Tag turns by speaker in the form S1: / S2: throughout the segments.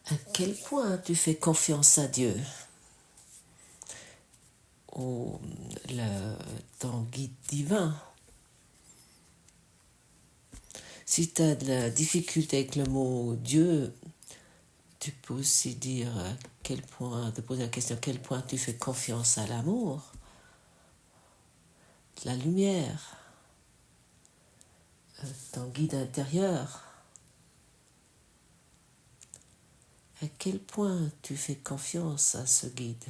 S1: À quel point tu fais confiance à Dieu ou ton guide divin? Si tu as de la difficulté avec le mot Dieu, tu peux aussi dire te poser la question à quel point tu fais confiance à l'amour, la lumière, ton guide intérieur. À quel point tu fais confiance à ce guide?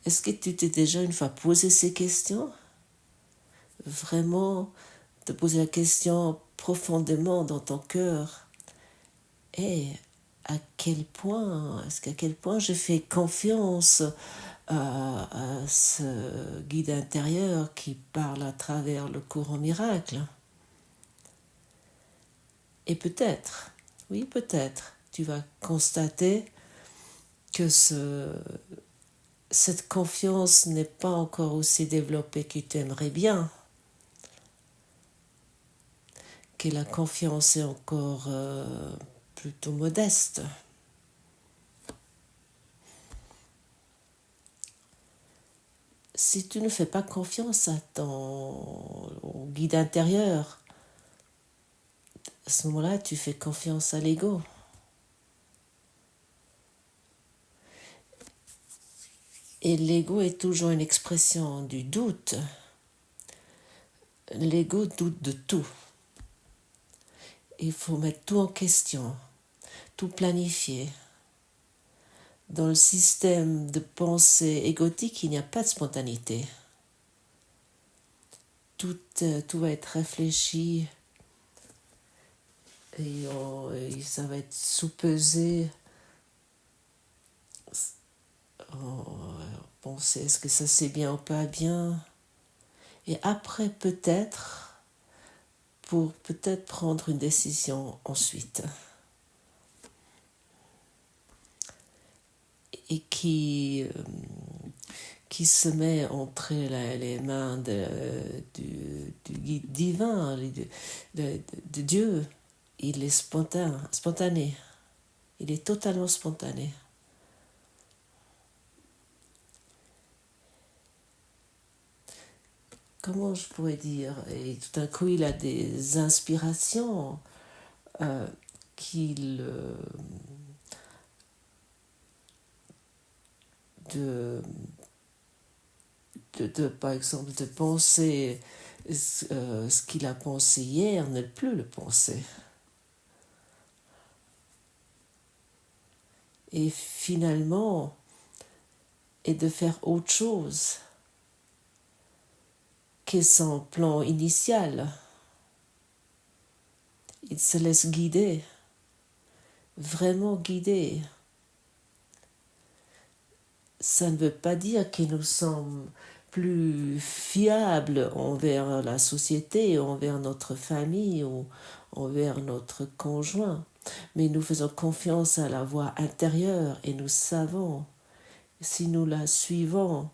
S1: Est-ce que tu t'es déjà une fois posé ces questions? Vraiment te poser la question profondément dans ton cœur. Et à quel point, je fais confiance à ce guide intérieur qui parle à travers le courant miracle? Et peut-être, oui peut-être, tu vas constater que cette confiance n'est pas encore aussi développée que tu aimerais bien, que la confiance est encore plutôt modeste. Si tu ne fais pas confiance à au guide intérieur, à ce moment-là, tu fais confiance à l'ego. Et l'ego est toujours une expression du doute. L'ego doute de tout. Il faut mettre tout en question, tout planifier. Dans le système de pensée égotique, il n'y a pas de spontanéité. Tout va être réfléchi et ça va être sous-pesé. Penser est-ce que ça c'est bien ou pas bien. Et après pour peut-être prendre une décision ensuite. Et qui se met entre les mains du guide divin, de Dieu. Il est spontané. Il est totalement spontané. Comment je pourrais dire? Et tout d'un coup, il a des inspirations qu'il... par exemple, de penser ce qu'il a pensé hier, ne plus le penser. Et finalement, et de faire autre chose que son plan initial. Il se laisse guider, vraiment guider. Ça ne veut pas dire que nous sommes plus fiables envers la société, envers notre famille ou envers notre conjoint. Mais nous faisons confiance à la voix intérieure et nous savons, si nous la suivons,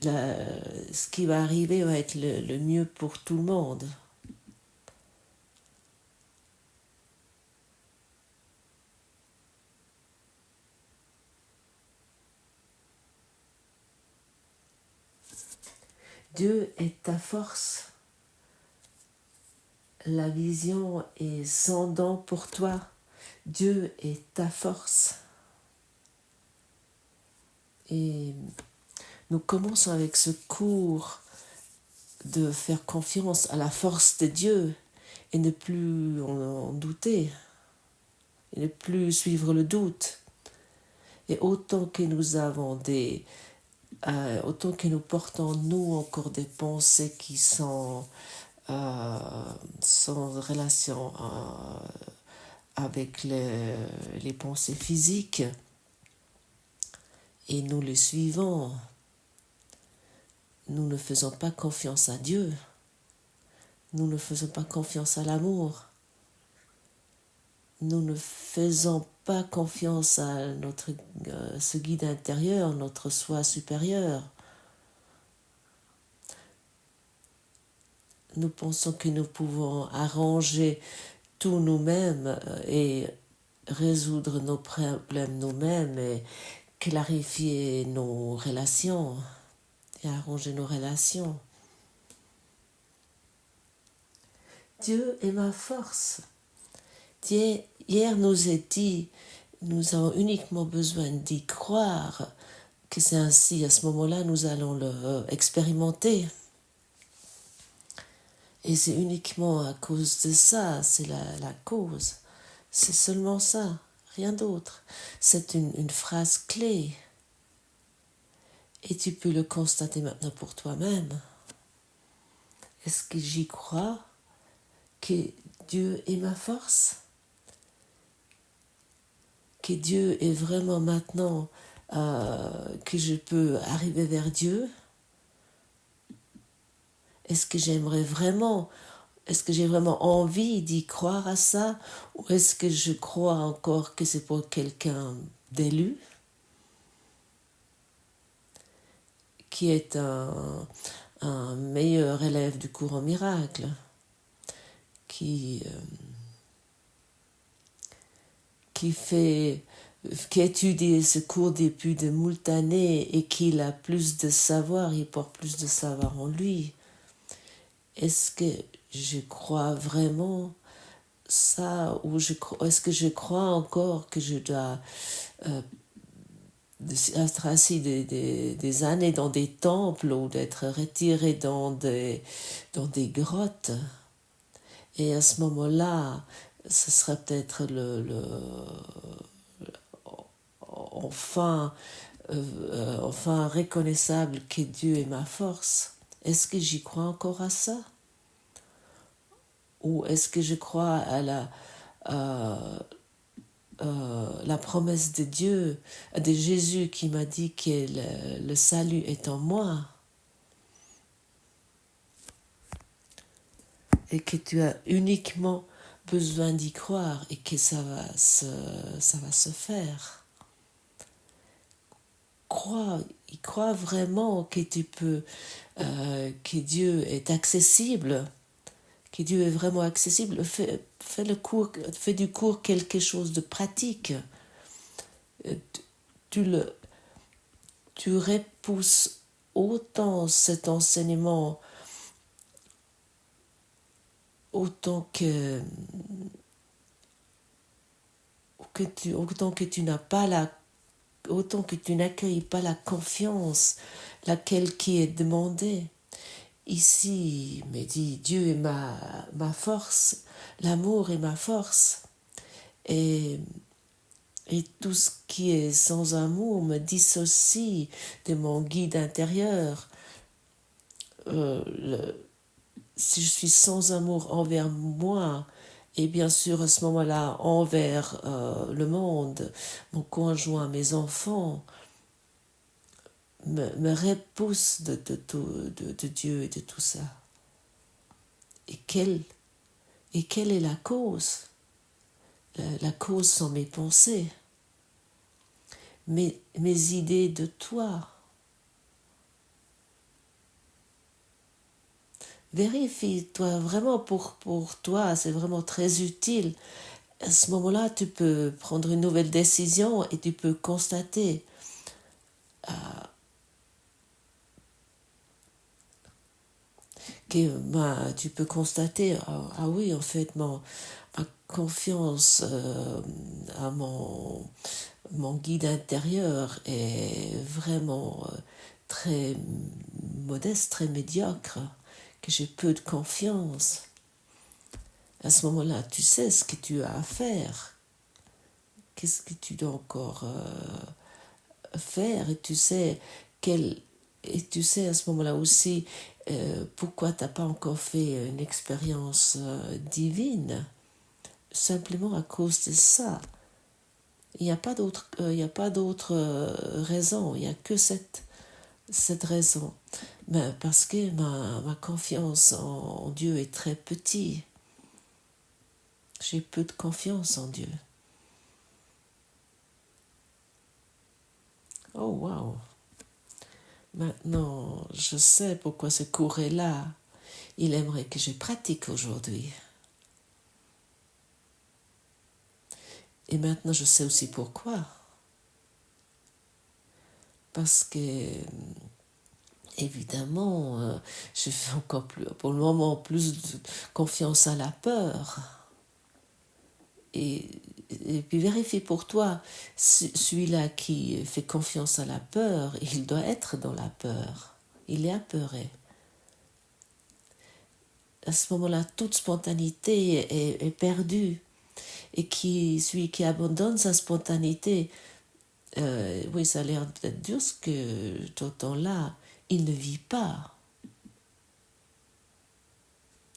S1: ce qui va arriver va être le mieux pour tout le monde. Dieu est ta force. La vision est sans dents pour toi. Dieu est ta force. Et nous commençons avec ce cours de faire confiance à la force de Dieu et ne plus en douter, et ne plus suivre le doute. Et autant que nous avons autant que nous portons nous encore des pensées qui sont sans relation avec les pensées physiques, et nous les suivons, nous ne faisons pas confiance à Dieu, nous ne faisons pas confiance à l'amour, nous ne faisons pas confiance à ce guide intérieur, notre soi supérieur. nous pensons que nous pouvons arranger tout nous-mêmes et résoudre nos problèmes nous-mêmes et clarifier nos relations et arranger nos relations. Dieu est ma force. Hier nous est dit, nous avons uniquement besoin d'y croire, que c'est ainsi, à ce moment-là, nous allons le expérimenter. Et c'est uniquement à cause de ça, c'est la cause. C'est seulement ça, rien d'autre. C'est une phrase clé. Et tu peux le constater maintenant pour toi-même. Est-ce que j'y crois que Dieu est ma force? Que Dieu est vraiment maintenant, que je peux arriver vers Dieu? Est-ce que j'ai vraiment envie d'y croire à ça? Ou est-ce que je crois encore que c'est pour quelqu'un d'élu? Qui est un meilleur élève du cours en miracle? Qui étudie ce cours depuis de moult années et qui a plus de savoir, il porte plus de savoir en lui. Est-ce que je crois vraiment ça ou est-ce que je crois encore que je dois être assis des années dans des temples ou d'être retiré dans des grottes? Et à ce moment-là, ce serait peut-être enfin reconnaissable que Dieu est ma force. Est-ce que j'y crois encore à ça? Ou est-ce que je crois à la promesse de Dieu, de Jésus qui m'a dit que le salut est en moi et que tu as uniquement besoin d'y croire et que ça va se faire? Crois vraiment que tu peux, que Dieu est accessible, que Dieu est vraiment accessible. Fais du cours quelque chose de pratique. Tu repousses autant cet enseignement, autant que tu n'as pas autant que tu n'accueilles pas la confiance, laquelle qui est demandée. Ici, me dit, Dieu est ma force, l'amour est ma force. Et tout ce qui est sans amour me dissocie de mon guide intérieur. Si je suis sans amour envers moi, et bien sûr à ce moment-là envers le monde, mon conjoint, mes enfants, me repousse de Dieu et de tout ça. Et quelle est la cause? La cause sont mes pensées, mes idées de toi. Vérifie-toi vraiment pour toi, c'est vraiment très utile. À ce moment-là, tu peux prendre une nouvelle décision et tu peux constater tu peux constater, ah oui, en fait, ma confiance à mon guide intérieur est vraiment très modeste, très médiocre, que j'ai peu de confiance. À ce moment-là, tu sais ce que tu as à faire. Qu'est-ce que tu dois encore faire? Et tu sais à ce moment-là aussi pourquoi tu n'as pas encore fait une expérience divine. Simplement à cause de ça. Il n'y a pas d'autre raison. Il n'y a que cette raison. Mais parce que ma confiance en Dieu est très petite. J'ai peu de confiance en Dieu. Oh, wow! Maintenant, je sais pourquoi ce cours est là. il aimerait que je pratique aujourd'hui. Et maintenant, je sais aussi pourquoi. Parce que, évidemment, je fais encore plus, pour le moment, plus de confiance à la peur. Et puis vérifie pour toi, celui-là qui fait confiance à la peur, il doit être dans la peur. Il est apeuré. À ce moment-là, toute spontanéité est perdue. Et celui qui abandonne sa spontanéité, oui, ça a l'air peut-être dur ce que tu entends là, il ne vit pas.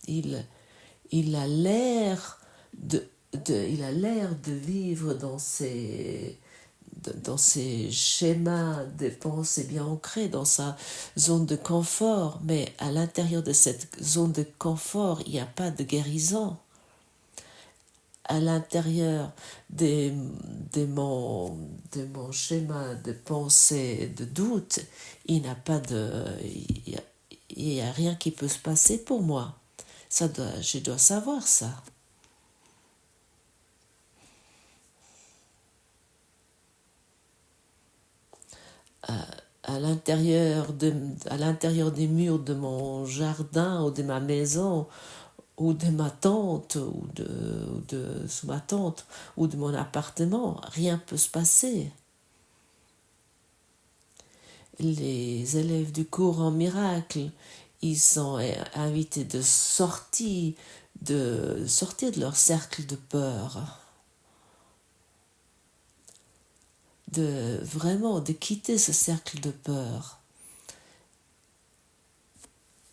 S1: Il a l'air il a l'air de vivre dans ces schémas de pensée bien ancrés, dans sa zone de confort, mais à l'intérieur de cette zone de confort, il n'y a pas de guérison. À l'intérieur de mon schéma de pensée, de doute, il n'y a rien qui peut se passer pour moi. Je dois savoir ça. À l'intérieur des murs de mon jardin ou de ma maison ou de ma tente ou de sous ma tente ou de mon appartement, rien ne peut se passer. Les élèves du cours en miracle, ils sont invités de sortir de leur cercle de peur, de quitter ce cercle de peur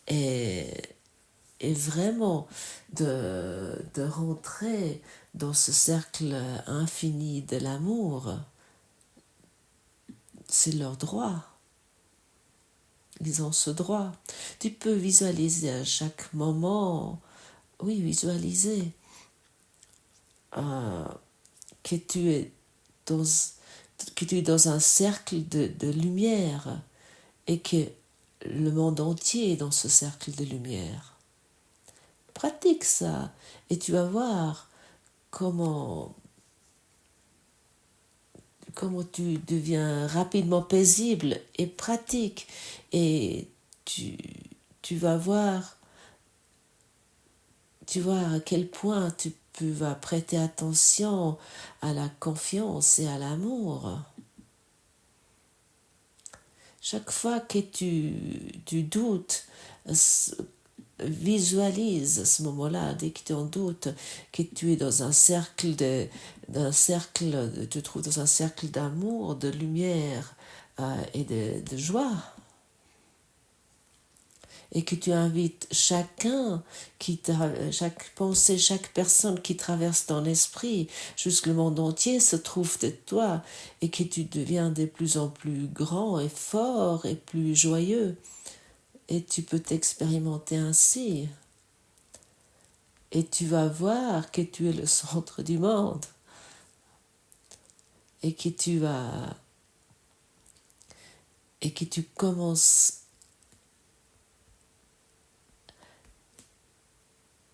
S1: et vraiment de rentrer dans ce cercle infini de l'amour. C'est leur droit. Ils ont ce droit. Tu peux visualiser à chaque moment, oui, visualiser que tu es dans un cercle de lumière et que le monde entier est dans ce cercle de lumière. Pratique ça et tu vas voir comment tu deviens rapidement paisible et pratique et tu vas voir à quel point tu vas prêter attention à la confiance et à l'amour. Chaque fois que tu doutes, visualise à ce moment-là, dès que tu en doutes, que tu es dans un cercle tu te trouves dans un cercle d'amour, de lumière et de joie. Et que tu invites chaque pensée, chaque personne qui traverse ton esprit, jusque le monde entier se trouve de toi, et que tu deviens de plus en plus grand et fort et plus joyeux. Et tu peux t'expérimenter ainsi. Et tu vas voir que tu es le centre du monde. Et que tu commences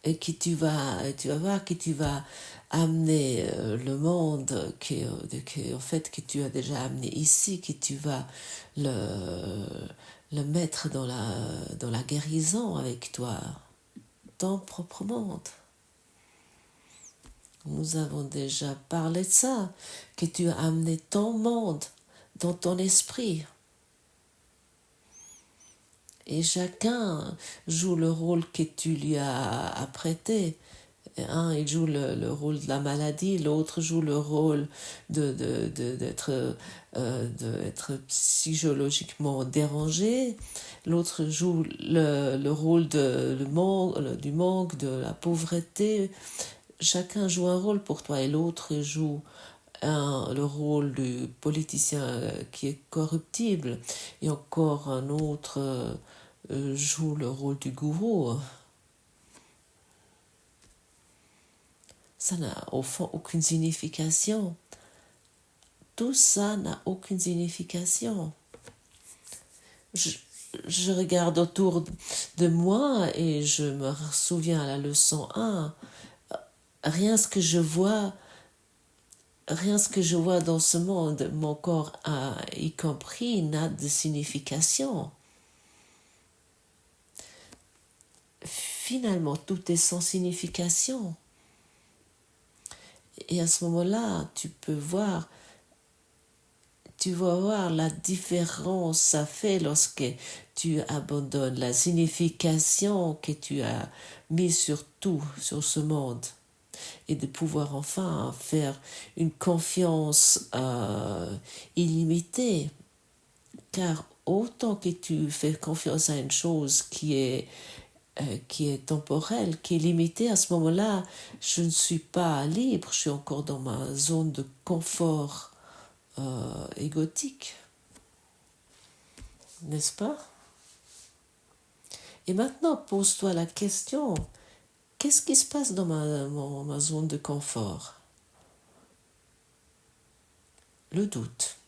S1: et que tu vas voir que tu vas amener le monde en fait que tu as déjà amené ici, que tu vas le mettre dans la guérison avec toi, ton propre monde. Nous avons déjà parlé de ça, que tu as amené ton monde dans ton esprit. Et chacun joue le rôle que tu lui as apprêté. Un, il joue le rôle de la maladie, l'autre joue le rôle d'être psychologiquement dérangé, l'autre joue le rôle du manque, de la pauvreté. Chacun joue un rôle pour toi et l'autre joue le rôle du politicien qui est corruptible et encore un autre joue le rôle du gourou. Ça n'a au fond aucune signification. Tout ça n'a aucune signification. je regarde autour de moi et je me souviens à la leçon 1, rien ce que je vois, rien ce que je vois dans ce monde, mon corps y compris, n'a de signification. Finalement, tout est sans signification. Et à ce moment-là, tu vas voir la différence ça fait lorsque tu abandonnes la signification que tu as mise sur tout, sur ce monde. Et de pouvoir enfin faire une confiance illimitée. Car autant que tu fais confiance à une chose qui est temporelle, qui est limitée, à ce moment-là, je ne suis pas libre, je suis encore dans ma zone de confort égotique. N'est-ce pas? Et maintenant, pose-toi la question, qu'est-ce qui se passe dans ma zone de confort? Le doute.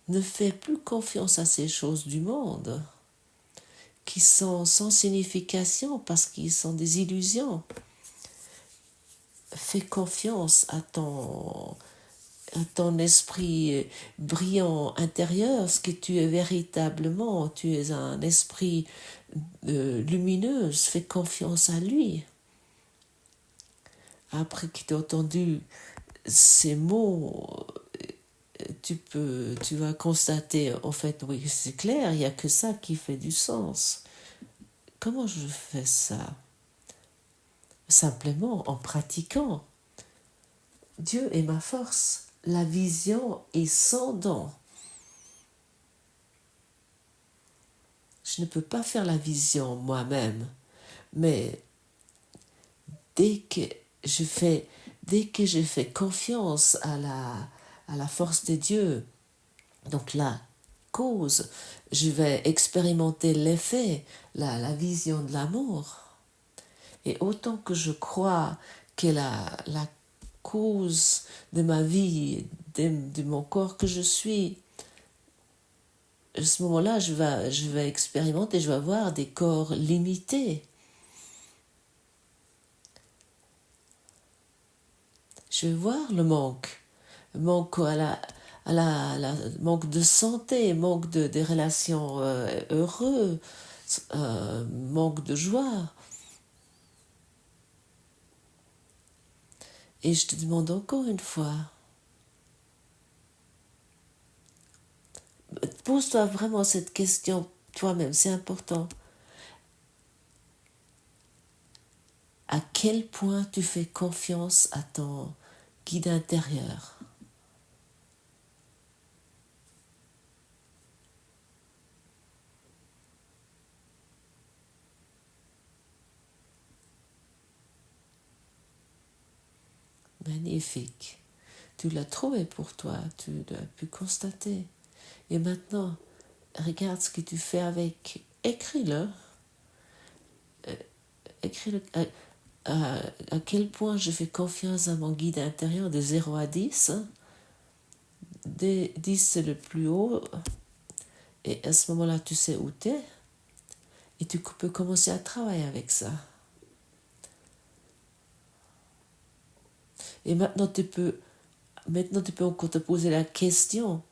S1: Ne fais plus confiance à ces choses du monde qui sont sans signification parce qu'ils sont des illusions. Fais confiance à ton esprit brillant intérieur, ce que tu es véritablement. Tu es un esprit lumineux, fais confiance à lui. Après que tu as entendu ces mots, tu vas constater, en fait, oui, c'est clair, il n'y a que ça qui fait du sens. Comment je fais ça? Simplement en pratiquant. Dieu est ma force. La vision est sans don. Je ne peux pas faire la vision moi-même, mais dès que je fais confiance à la force de Dieu, donc la cause, je vais expérimenter l'effet, la vision de l'amour. Et autant que je crois que la cause de ma vie, de mon corps que je suis, à ce moment-là, je vais expérimenter, je vais avoir des corps limités. Je vais voir le manque manque de santé, manque des relations heureuses, manque de joie. Et je te demande encore une fois, pose-toi vraiment cette question toi-même, c'est important. À quel point tu fais confiance à ton guide intérieur? Magnifique. Tu l'as trouvé pour toi, tu l'as pu constater. Et maintenant, regarde ce que tu fais avec. Écris-le. Écris-le. À quel point je fais confiance à mon guide intérieur de 0 à 10. 10 c'est le plus haut. Et à ce moment-là, tu sais où tu es. Et tu peux commencer à travailler avec ça. Et maintenant, tu peux encore te poser la question.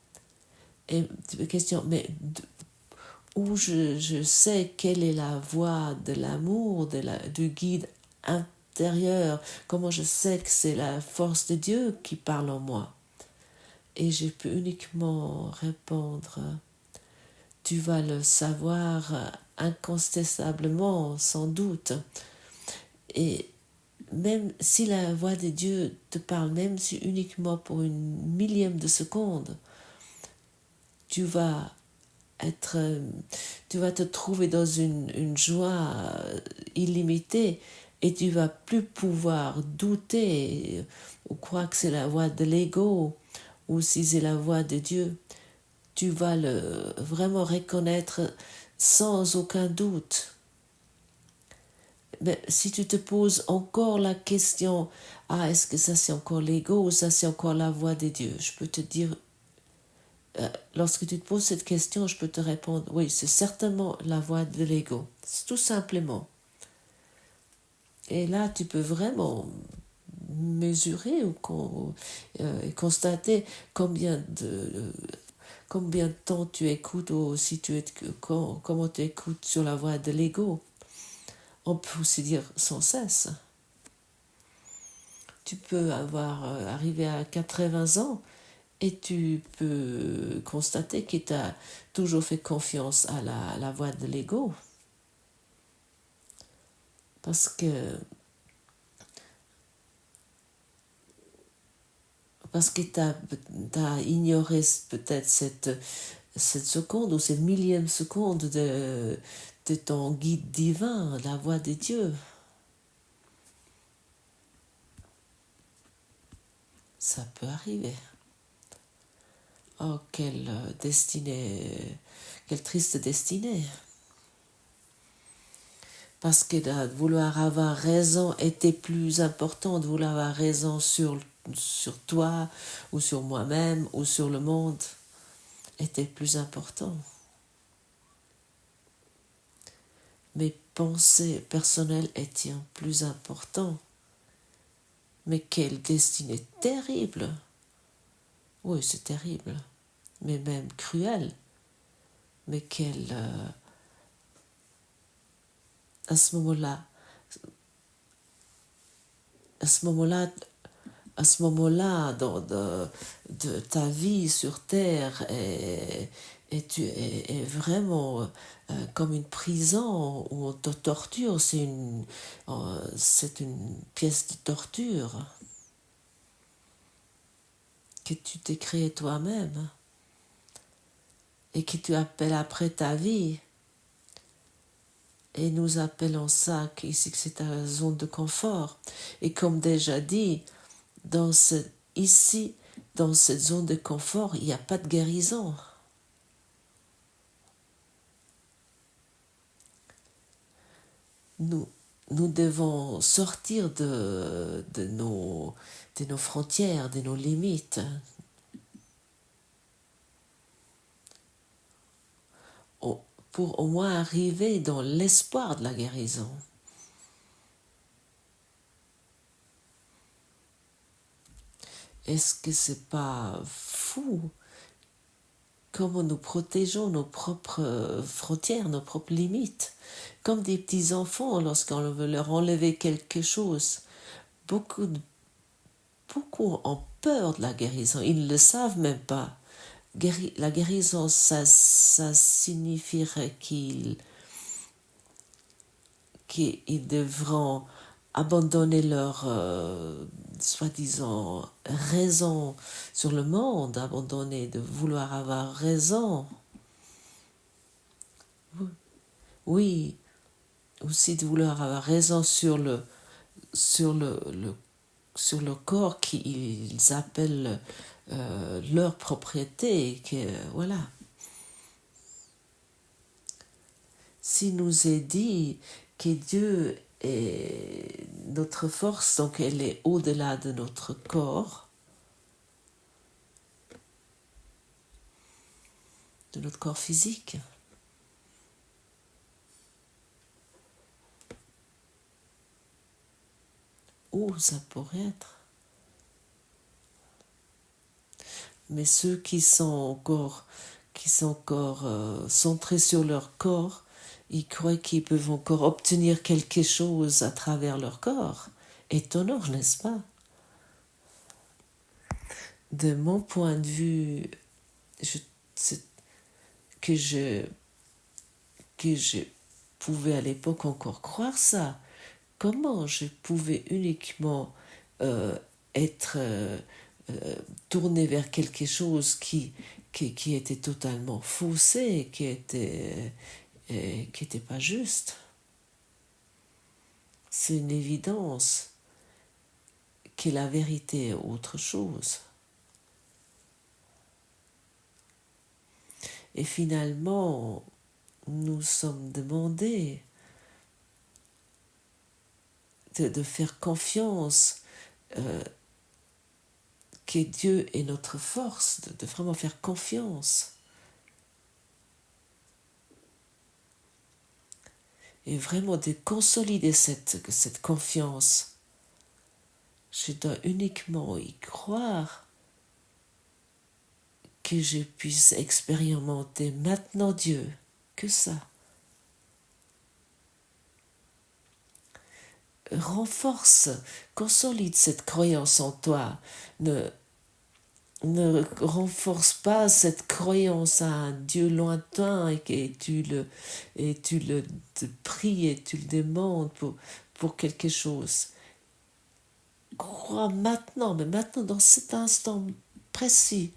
S1: Mais où je sais quelle est la voie de l'amour, du guide intérieur, comment je sais que c'est la force de Dieu qui parle en moi. Et je peux uniquement répondre, tu vas le savoir incontestablement, sans doute. Et même si la voix de Dieu te parle, même si uniquement pour une millième de seconde, tu vas te trouver dans une joie illimitée et tu vas plus pouvoir douter ou croire que c'est la voix de l'ego ou si c'est la voix de Dieu. Tu vas le vraiment reconnaître sans aucun doute. Mais si tu te poses encore la question, est-ce que ça c'est encore l'ego ou ça c'est encore la voix de Dieu? Je peux te dire lorsque tu te poses cette question, je peux te répondre, oui, c'est certainement la voie de l'ego, c'est tout simplement. Et là, tu peux vraiment mesurer ou constater combien de temps tu écoutes ou si comment tu écoutes sur la voie de l'ego. On peut aussi dire sans cesse. Tu peux arriver à 80 ans et tu peux constater que tu as toujours fait confiance à la voie de l'ego. Parce que tu as ignoré peut-être cette seconde ou cette millième seconde de ton guide divin, la voix de Dieu. Ça peut arriver. Oh, quelle destinée, quelle triste destinée. Parce que de vouloir avoir raison était plus important, de vouloir avoir raison sur toi, ou sur moi-même, ou sur le monde, était plus important. Mes pensées personnelles étaient plus importantes. Mais quelle destinée terrible! Oui, c'est terrible, mais même cruel. Mais à ce moment-là, de ta vie sur Terre est vraiment comme une prison où on te torture. C'est une pièce de torture que tu t'es créée toi-même et que tu appelles après ta vie. Et nous appelons ça ici que c'est ta zone de confort. Et comme déjà dit, dans cette zone de confort, il n'y a pas de guérison. Nous devons sortir de nos frontières, de nos limites. Pour au moins arriver dans l'espoir de la guérison. Est-ce que c'est pas fou comment nous protégeons nos propres frontières, nos propres limites, comme des petits enfants lorsqu'on veut leur enlever quelque chose. Beaucoup ont peur de la guérison, ils ne le savent même pas. La guérison, ça signifierait qu'ils devront abandonner leur soi-disant raison sur le monde, abandonner de vouloir avoir raison. Oui, aussi de vouloir avoir raison sur le corps qu'ils appellent leur propriété. Voilà. S'il nous est dit que Dieu est notre force, donc elle est au-delà de notre corps, de notre corps physique. Où ça pourrait être? Mais ceux qui sont encore centrés sur leur corps, ils croient qu'ils peuvent encore obtenir quelque chose à travers leur corps. Étonnant, n'est-ce pas? De mon point de vue, que je pouvais à l'époque encore croire ça. Comment je pouvais uniquement être tourné vers quelque chose qui était totalement faussé, qui était pas juste. C'est une évidence que la vérité est autre chose. Et finalement, nous sommes demandés de faire confiance que Dieu est notre force, de vraiment faire confiance. Et vraiment de consolider cette confiance. Je dois uniquement y croire que je puisse expérimenter maintenant Dieu, que ça. Renforce, consolide cette croyance en toi. Ne renforce pas cette croyance à un Dieu lointain et tu le te pries et tu le demandes pour quelque chose. Crois maintenant, mais maintenant dans cet instant précis,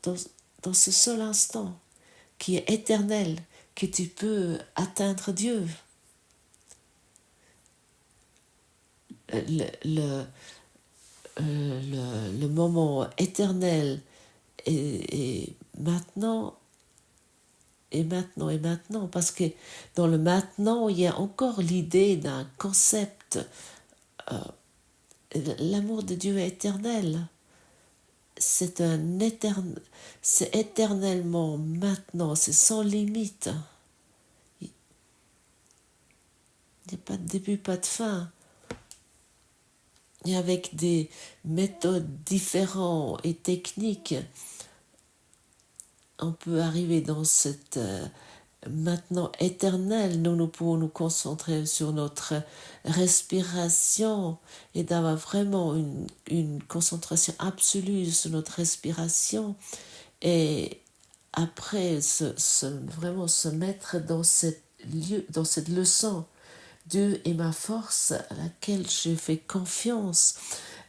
S1: dans, dans ce seul instant qui est éternel, que tu peux atteindre Dieu. Le moment éternel est maintenant, et maintenant, et maintenant, parce que dans le maintenant, il y a encore l'idée d'un concept. L'amour de Dieu est éternel. C'est éternellement maintenant, c'est sans limite. Il n'y a pas de début, pas de fin. Et avec des méthodes différentes et techniques, on peut arriver dans cette maintenant éternel. Nous pouvons nous concentrer sur notre respiration et d'avoir vraiment une concentration absolue sur notre respiration. Et après, vraiment se mettre dans cette leçon. Dieu est ma force à laquelle je fais confiance.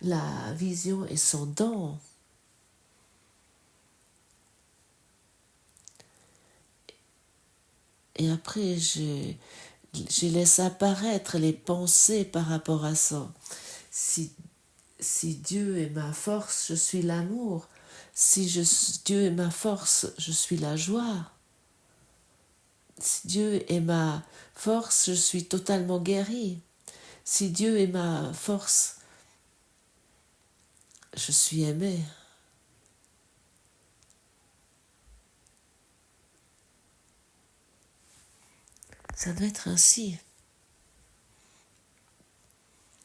S1: La vision est son don. Et après, je laisse apparaître les pensées par rapport à ça. Si Dieu est ma force, je suis l'amour. Si Dieu est ma force, je suis la joie. Si Dieu est ma force, je suis totalement guéri. Si Dieu est ma force, je suis aimé. Ça doit être ainsi.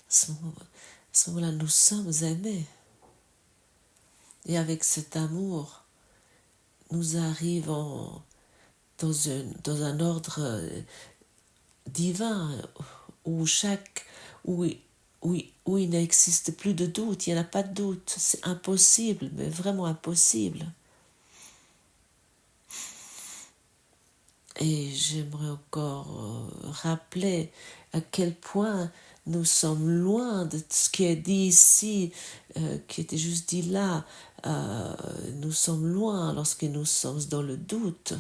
S1: À ce moment-là, nous sommes aimés. Et avec cet amour, nous arrivons dans un ordre divin où il n'existe plus de doute, il n'y en a pas de doute, c'est impossible, mais vraiment impossible. Et j'aimerais encore rappeler à quel point nous sommes loin de ce qui est dit ici, qui était juste dit là. Nous sommes loin lorsque nous sommes dans le doute.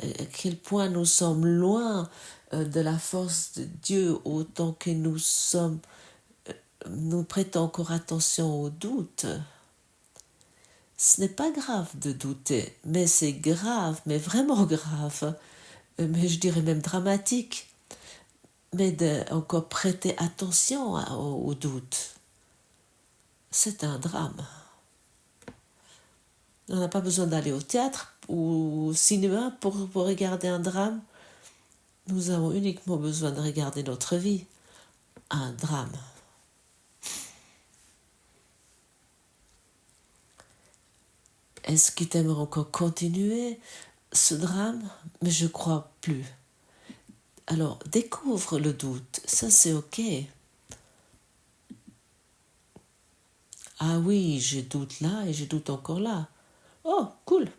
S1: À quel point nous sommes loin de la force de Dieu, autant que nous prêtons encore attention au doute. Ce n'est pas grave de douter, mais c'est grave, mais vraiment grave, mais je dirais même dramatique, mais encore prêter attention au doute. C'est un drame. On n'a pas besoin d'aller au théâtre ou au cinéma pour regarder un drame. Nous avons uniquement besoin de regarder notre vie. Un drame. Est-ce que tu aimerais encore continuer ce drame? Mais je crois plus. Alors, découvre le doute. Ça, c'est OK. Ah oui, je doute là et je doute encore là. Oh, cool.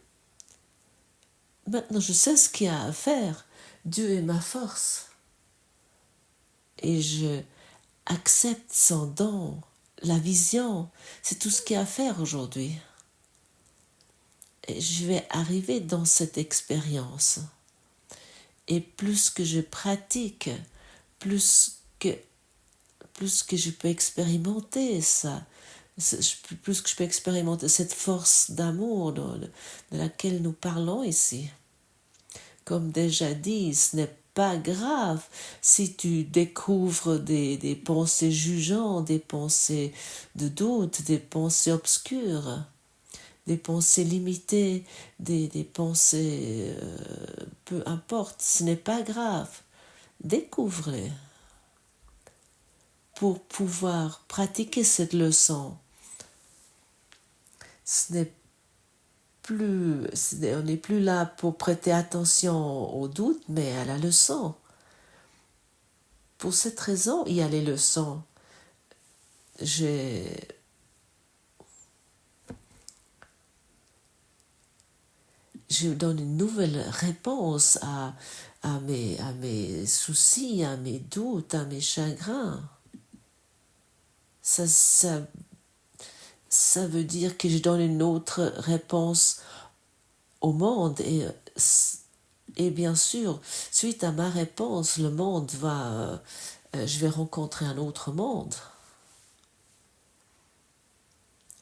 S1: Maintenant, je sais ce qu'il y a à faire. Dieu est ma force. Et je accepte son don, la vision. C'est tout ce qu'il y a à faire aujourd'hui. Et je vais arriver dans cette expérience. Et plus que je pratique, plus que je peux expérimenter ça, plus que je peux expérimenter cette force d'amour de laquelle nous parlons ici. Comme déjà dit, ce n'est pas grave si tu découvres des pensées jugeantes, des pensées de doute, des pensées obscures, des pensées limitées, des pensées, peu importe, ce n'est pas grave. Découvre-les pour pouvoir pratiquer cette leçon. Ce n'est plus, on n'est plus là pour prêter attention aux doutes, mais à la leçon. Pour cette raison, il y a les leçons. Je donne une nouvelle réponse à mes soucis, à mes doutes, à mes chagrins. Ça veut dire que je donne une autre réponse au monde et bien sûr, suite à ma réponse, le monde va, je vais rencontrer un autre monde.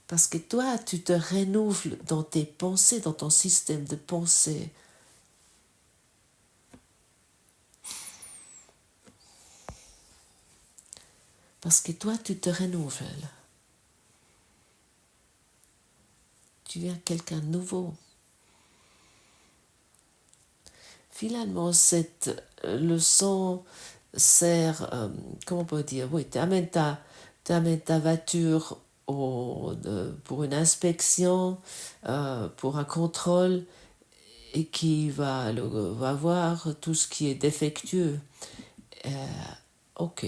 S1: Parce que toi, tu te renouveles dans tes pensées, dans ton système de pensée. Parce que toi, tu te renouvelles. Tu deviens quelqu'un de nouveau. Finalement, cette leçon sert, comment on peut dire, oui, tu amènes ta voiture pour une inspection, pour un contrôle, et qui va voir tout ce qui est défectueux. Ok,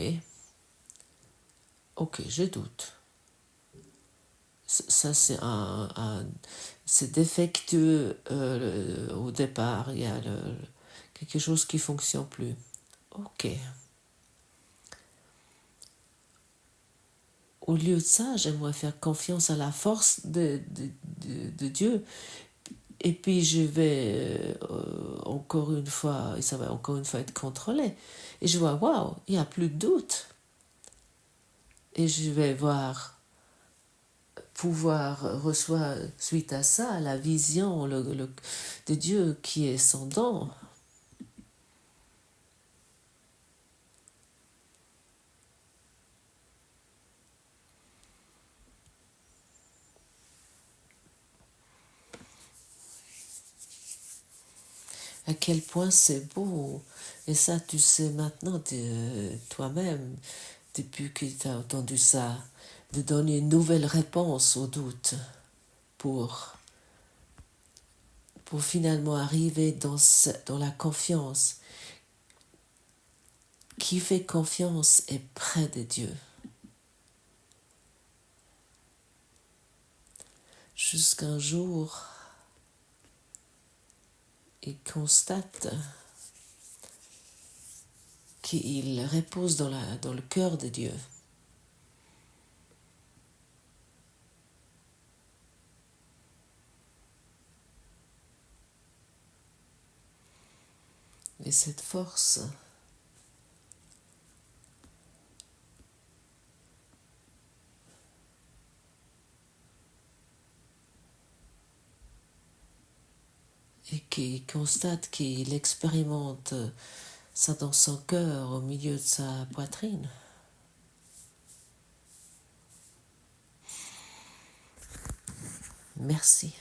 S1: je doute. Ça, c'est défectueux au départ. Il y a quelque chose qui ne fonctionne plus. Ok. Au lieu de ça, j'aimerais faire confiance à la force de Dieu. Et puis je vais encore une fois, et ça va encore une fois être contrôlé. Et je vois, waouh, il n'y a plus de doute. Et je vais pouvoir recevoir suite à ça la vision de Dieu qui est son don. À quel point c'est beau. Et ça, tu sais maintenant toi-même, depuis que tu as entendu ça, de donner une nouvelle réponse au doute pour finalement arriver dans la confiance. Qui fait confiance est près de Dieu. Jusqu'un jour, il constate qu'il repose dans le cœur de Dieu. Et cette force et qui constate qu'il expérimente ça dans son cœur, au milieu de sa poitrine. Merci.